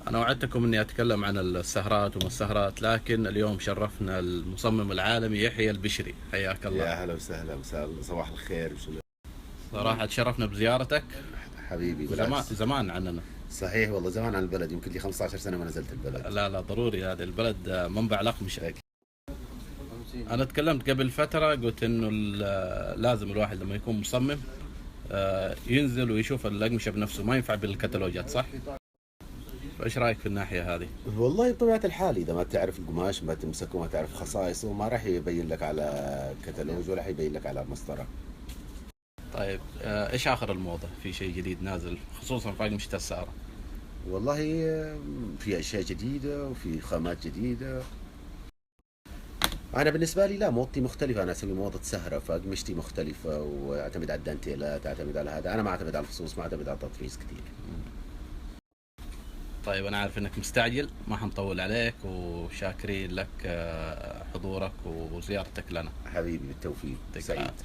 أنا وعدتكم إني أتكلم عن السهرات وما السهرات، لكن اليوم شرفنا المصمم العالمي يحيى البشري، حياك الله. يا هلا وسهلا، صباح الخير. صراحة تشرفنا بزيارتك. حبيبي زمان بالعكس. زمان عننا. صحيح والله، زمان عن البلد، يمكن لي 15 سنة ما نزلت البلد. لا لا، ضروري، هذا البلد منبع الأقمشة. أكيد. أنا تكلمت قبل فترة، قلت إنه لازم الواحد لما يكون مصمم ينزل ويشوف الأقمشة بنفسه، ما ينفع بالكتالوجات، صح؟ فإيش رأيك في الناحية هذه؟ والله بطبيعة الحال إذا ما تعرف القماش، ما تمسكه، ما تعرف خصائصه، ما راح يبين لك على كتالوج ولا حيبين لك على مسطرة. طيب إيش آخر الموضة؟ في شيء جديد نازل خصوصا في أقمشة السارة؟ والله في أشياء جديدة وفي خامات جديدة. أنا بالنسبة لي لا، موضتي مختلفة، أنا أسوي موضة سهرة، فأقمشتي مختلفة وأعتمد على الدانتيلات، أعتمد على هذا، أنا ما أعتمد على الفصوص، ما أعتمد على التطريز كثير. طيب أنا عارف إنك مستعجل، ما حنطول عليك، وشاكرين لك حضورك وزيارتك لنا. حبيبي بالتوفيق، يعطيك سعيد. العافية.